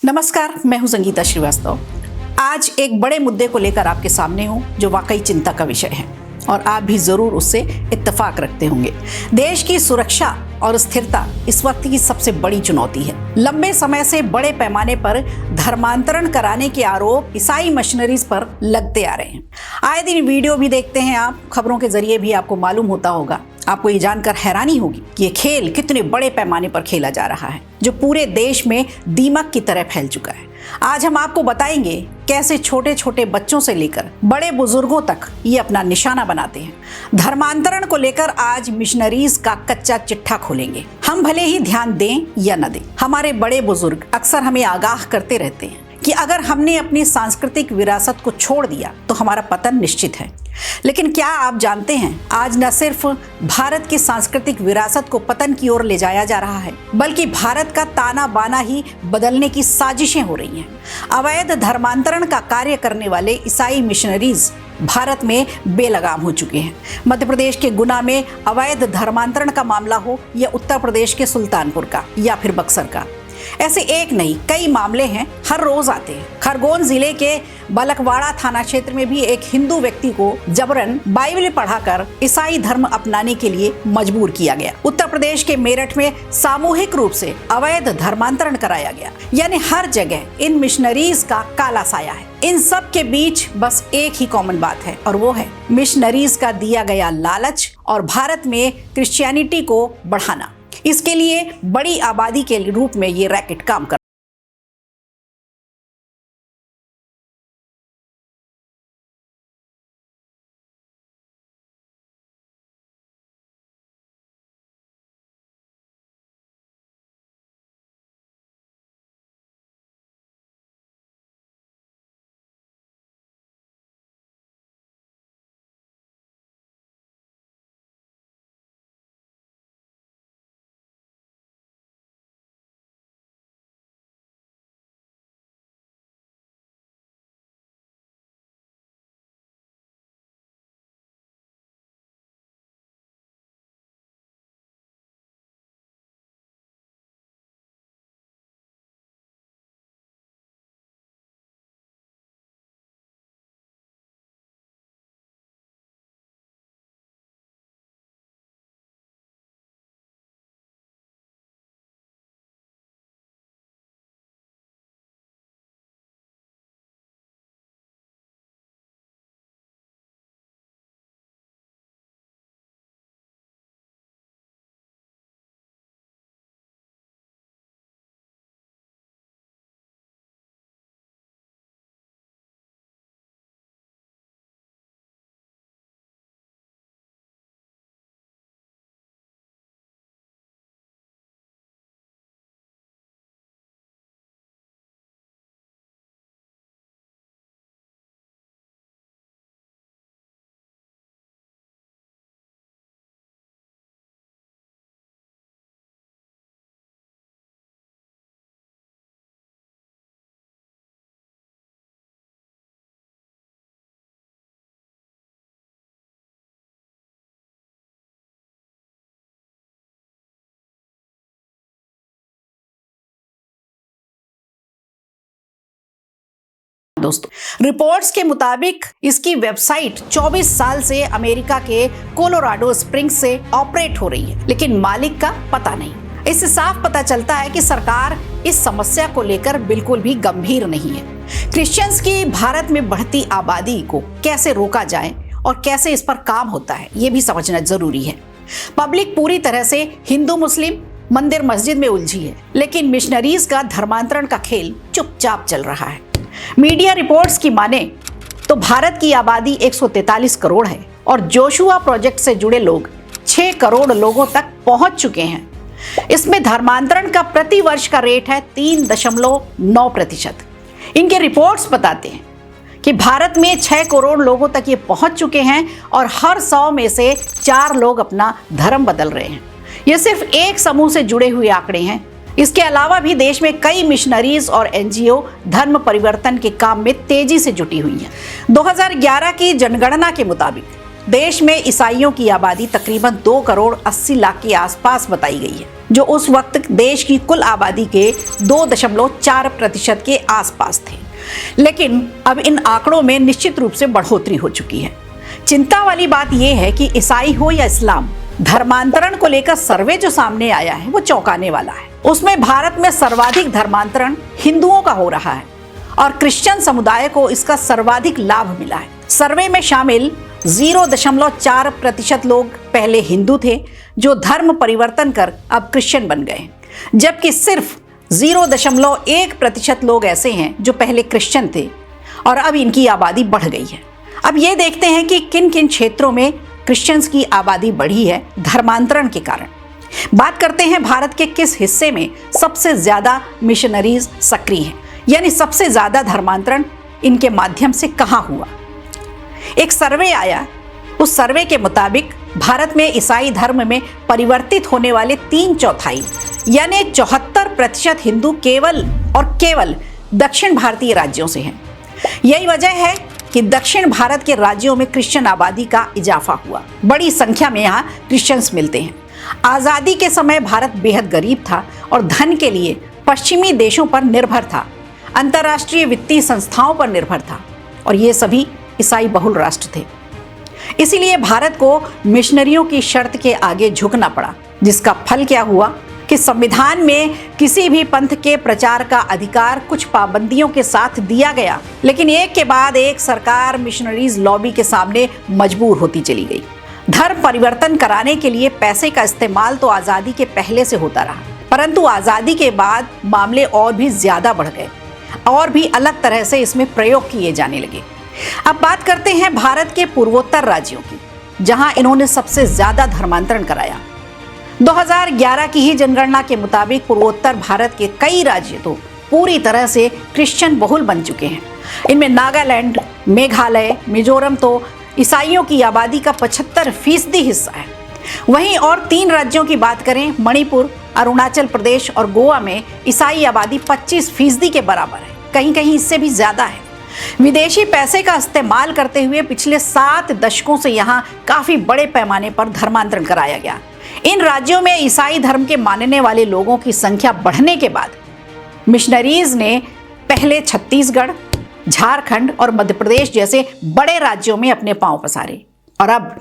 नमस्कार, मैं हूं संगीता श्रीवास्तव। आज एक बड़े मुद्दे को लेकर आपके सामने हूं जो वाकई चिंता का विषय है और आप भी जरूर उससे इत्तेफाक रखते होंगे। देश की सुरक्षा और स्थिरता इस वक्त की सबसे बड़ी चुनौती है। लंबे समय से बड़े पैमाने पर धर्मांतरण कराने के आरोप ईसाई मिशनरीज पर लगते आ रहे हैं। आए दिन वीडियो भी देखते हैं आप, खबरों के जरिए भी आपको मालूम होता होगा। आपको ये जानकर हैरानी होगी कि ये खेल कितने बड़े पैमाने पर खेला जा रहा है, जो पूरे देश में दीमक की तरह फैल चुका है। आज हम आपको बताएंगे कैसे छोटे छोटे बच्चों से लेकर बड़े बुजुर्गों तक ये अपना निशाना बनाते हैं। धर्मांतरण को लेकर आज मिशनरीज का कच्चा चिट्ठा खोलेंगे। हम भले ही ध्यान दें या न दें, हमारे बड़े बुजुर्ग अक्सर हमें आगाह करते रहते हैं कि अगर हमने अपनी सांस्कृतिक विरासत को छोड़ दिया तो हमारा पतन निश्चित है। लेकिन क्या आप जानते हैं, आज न सिर्फ भारत की सांस्कृतिक विरासत को पतन की ओर ले जाया जा रहा है, बल्कि भारत का ताना बाना ही बदलने की साजिशें हो रही हैं। अवैध धर्मांतरण का कार्य करने वाले ईसाई मिशनरीज भारत में बेलगाम हो चुके हैं। मध्य प्रदेश के गुना में अवैध धर्मांतरण का मामला हो या उत्तर प्रदेश के सुल्तानपुर का या फिर बक्सर का, ऐसे एक नहीं कई मामले हैं, हर रोज आते हैं। खरगोन जिले के बलकवाड़ा थाना क्षेत्र में भी एक हिंदू व्यक्ति को जबरन बाइबल पढ़ाकर ईसाई धर्म अपनाने के लिए मजबूर किया गया। उत्तर प्रदेश के मेरठ में सामूहिक रूप से अवैध धर्मांतरण कराया गया। यानी हर जगह इन मिशनरीज का काला साया है। इन सब के बीच बस एक ही कॉमन बात है और वो है मिशनरीज का दिया गया लालच और भारत में क्रिश्चियनिटी को बढ़ाना। इसके लिए बड़ी आबादी के रूप में ये रैकेट काम कर दोस्तों, रिपोर्ट्स के मुताबिक इसकी वेबसाइट 24 साल से अमेरिका के कोलोराडो स्प्रिंग्स से ऑपरेट हो रही है, लेकिन मालिक का पता नहीं। इससे साफ पता चलता है कि सरकार इस समस्या को लेकर बिल्कुल भी गंभीर नहीं है। क्रिश्चियंस की भारत में बढ़ती आबादी को कैसे रोका जाए और कैसे इस पर काम होता है, ये भी समझना जरूरी है। पब्लिक पूरी तरह से हिंदू मुस्लिम मंदिर मस्जिद में उलझी है, लेकिन मिशनरीज का धर्मांतरण का खेल चुपचाप चल रहा है। मीडिया रिपोर्ट्स की माने तो भारत की आबादी 143 करोड़ है और जोशुआ प्रोजेक्ट से जुड़े लोग 6 करोड़ लोगों तक पहुंच चुके हैं। इसमें धर्मांतरण का प्रति वर्ष का रेट है 3.9%। इनके रिपोर्ट्स बताते हैं कि भारत में 6 करोड़ लोगों तक ये पहुंच चुके हैं और हर 100 में से 4 लोग अपना धर्म बदल रहे हैं। ये सिर्फ एक समूह से जुड़े हुए आंकड़े हैं। इसके अलावा भी देश में कई मिशनरीज और एनजीओ धर्म परिवर्तन के काम में तेजी से जुटी हुई हैं। 2011 की जनगणना के मुताबिक देश में ईसाइयों की आबादी तकरीबन 2 करोड़ 80 लाख के आसपास बताई गई है। जो उस वक्त देश की कुल आबादी के 2.4% के आसपास थे। लेकिन अब इन आंकड़ों में निश्चित रूप से बढ़ोतरी हो चुकी है। चिंता वाली बात यह है कि ईसाई हो या इस्लाम, धर्मांतरण को लेकर सर्वे जो सामने आया है वो चौंकाने वाला है। उसमें भारत में सर्वाधिक धर्मांतरण हिंदुओं का हो रहा है और क्रिश्चियन समुदाय को इसका सर्वाधिक लाभ मिला है। सर्वे में शामिल 0.4% लोग पहले हिंदू थे जो धर्म परिवर्तन कर अब क्रिश्चियन बन गए, जबकि सिर्फ 0.1% लोग ऐसे हैं जो पहले क्रिश्चियन थे और अब इनकी आबादी बढ़ गई है। अब ये देखते हैं कि किन किन क्षेत्रों में क्रिश्चियंस की आबादी बढ़ी है धर्मांतरण के कारण। बात करते हैं भारत के किस हिस्से में सबसे ज्यादा मिशनरीज सक्रिय हैं, यानी सबसे ज्यादा धर्मांतरण इनके माध्यम से कहां हुआ। एक सर्वे आया, उस सर्वे के मुताबिक भारत में ईसाई धर्म में परिवर्तित होने वाले 3/4 यानी 74% हिंदू केवल और केवल दक्षिण भारतीय राज्यों से हैं। यही वजह है कि दक्षिण भारत के राज्यों में क्रिश्चियन आबादी का इजाफा हुआ। बड़ी संख्या में यहाँ क्रिश्चियंस मिलते हैं। आज़ादी के समय भारत बेहद गरीब था और धन के लिए पश्चिमी देशों पर निर्भर था, अंतर्राष्ट्रीय वित्तीय संस्थाओं पर निर्भर था और ये सभी ईसाई बहुल राष्ट्र थे। इसीलिए भारत को मिशनरियों की शर्त के आगे झुकना पड़ा, जिसका फल क्या हुआ कि संविधान में किसी भी पंथ के प्रचार का अधिकार कुछ पाबंदियों के साथ दिया गया, लेकिन एक के बाद एक सरकार मिशनरीज लॉबी के सामने मजबूर होती चली गई। धर्म परिवर्तन कराने के लिए पैसे का इस्तेमाल तो आज़ादी के पहले से होता रहा, परंतु आज़ादी के बाद मामले और भी ज्यादा बढ़ गए और भी अलग तरह से इसमें प्रयोग किए जाने लगे। अब बात करते हैं भारत के पूर्वोत्तर राज्यों की, जहां इन्होंने सबसे ज्यादा धर्मांतरण कराया। 2011 की ही जनगणना के मुताबिक पूर्वोत्तर भारत के कई राज्य तो पूरी तरह से क्रिश्चियन बहुल बन चुके हैं। इनमें नागालैंड, मेघालय, मिजोरम तो ईसाइयों की आबादी का 75% हिस्सा है। वहीं और 3 राज्यों की बात करें, मणिपुर, अरुणाचल प्रदेश और गोवा में ईसाई आबादी 25% के बराबर है, कहीं कहीं इससे भी ज्यादा है। विदेशी पैसे का इस्तेमाल करते हुए पिछले 7 दशकों से यहाँ काफी बड़े पैमाने पर धर्मांतरण कराया गया। इन राज्यों में ईसाई धर्म के मानने वाले लोगों की संख्या बढ़ने के बाद मिशनरीज ने पहले छत्तीसगढ़, झारखंड और मध्य प्रदेश जैसे बड़े राज्यों में अपने पांव पसारे और अब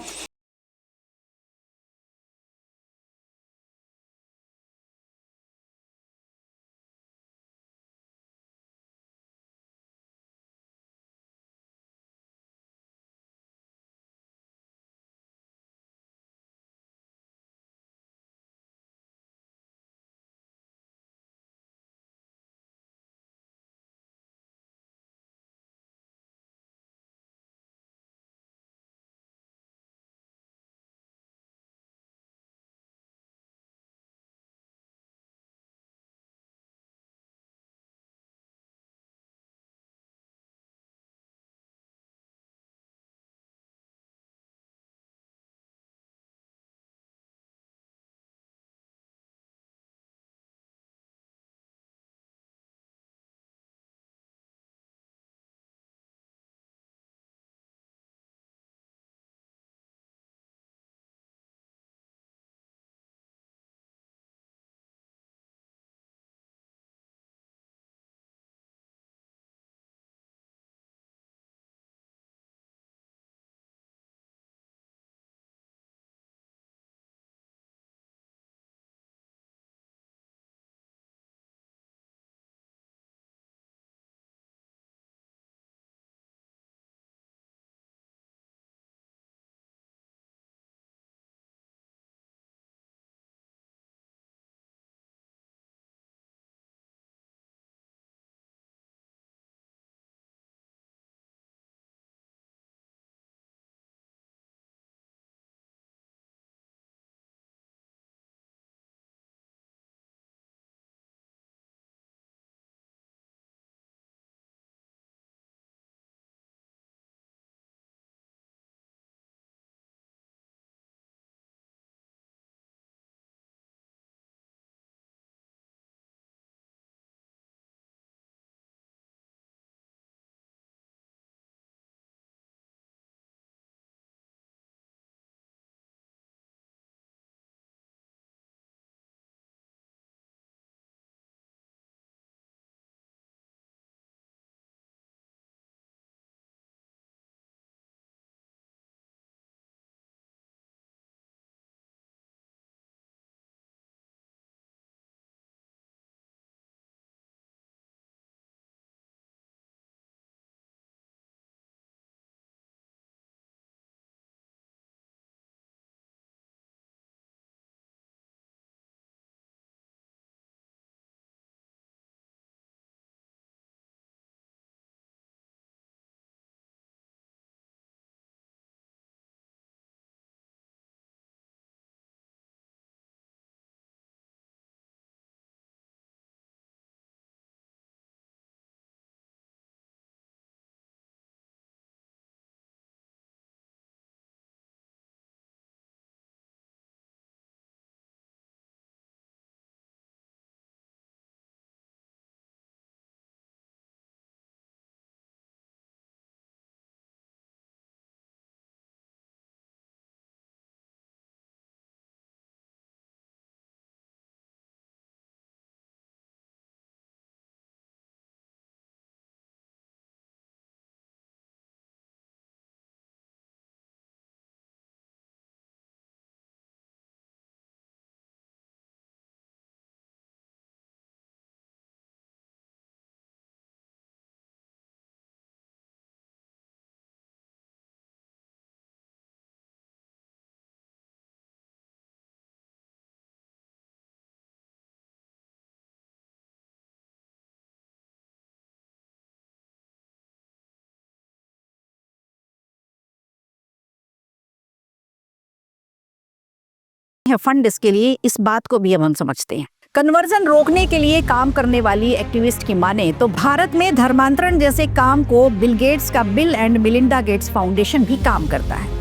है फंड इसके लिए, इस बात को भी अब हम समझते हैं। कन्वर्जन रोकने के लिए काम करने वाली एक्टिविस्ट की माने तो भारत में धर्मांतरण जैसे काम को बिल गेट्स का bill and Melinda Gates foundation भी काम करता है।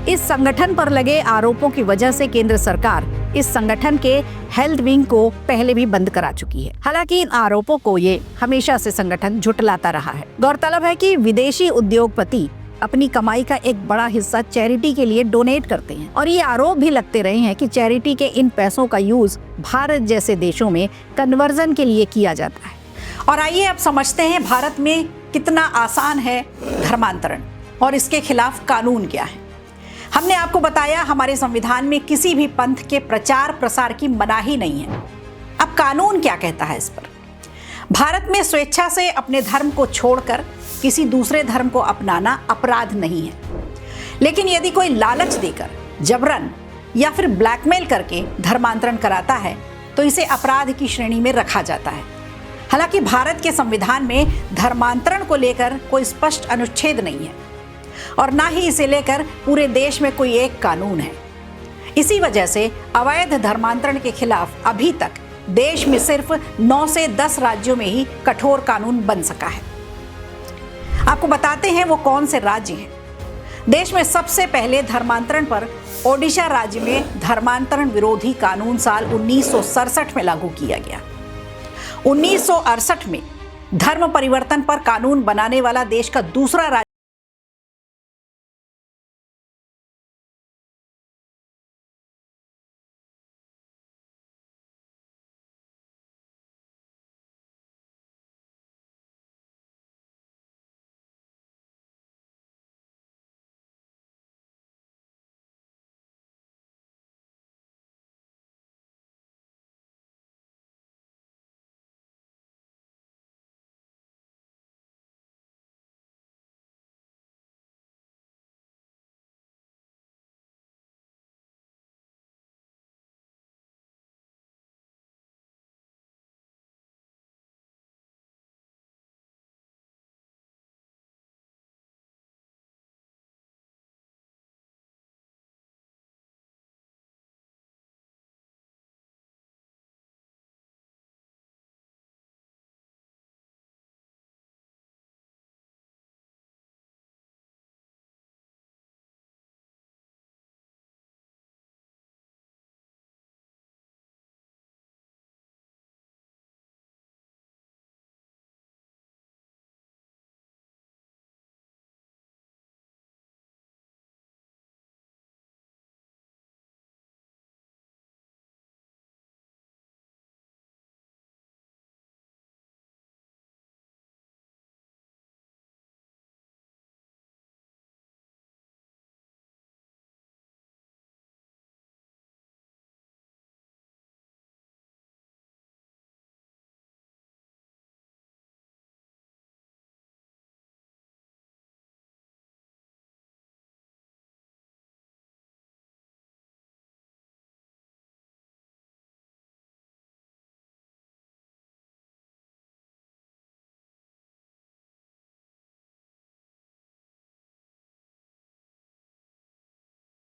इस संगठन पर लगे आरोपों की वजह से केंद्र सरकार इस संगठन के हेल्थ विंग को पहले भी बंद करा चुकी है। हालांकि इन आरोपों को ये हमेशा से संगठन झुटलाता रहा है। गौरतलब है कि विदेशी उद्योगपति अपनी कमाई का एक बड़ा हिस्सा चैरिटी के लिए डोनेट करते हैं और ये आरोप भी लगते रहे हैं कि चैरिटी के इन पैसों का यूज भारत जैसे देशों में कन्वर्जन के लिए किया जाता है। और आइए अब समझते हैं भारत में कितना आसान है धर्मांतरण और इसके खिलाफ कानून क्या है। हमने आपको बताया हमारे संविधान में किसी भी पंथ के प्रचार प्रसार की मनाही नहीं है। अब कानून क्या कहता है इस पर? भारत में स्वेच्छा से अपने धर्म को छोड़कर किसी दूसरे धर्म को अपनाना अपराध नहीं है, लेकिन यदि कोई लालच देकर जबरन या फिर ब्लैकमेल करके धर्मांतरण कराता है तो इसे अपराध की श्रेणी में रखा जाता है। हालांकि भारत के संविधान में धर्मांतरण को लेकर कोई स्पष्ट अनुच्छेद नहीं है और ना ही इसे लेकर पूरे देश में कोई एक कानून है। इसी वजह से अवैध धर्मांतरण के खिलाफ अभी तक देश में सिर्फ 9 से 10 राज्यों में ही कठोर कानून बन सका है। आपको बताते हैं वो कौन से राज्य हैं। देश में सबसे पहले धर्मांतरण पर ओडिशा राज्य में धर्मांतरण विरोधी कानून साल 1967 में लागू किया गया। 1968 में धर्म परिवर्तन पर कानून बनाने वाला देश का दूसरा राज्य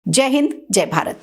जय हिंद, जय भारत।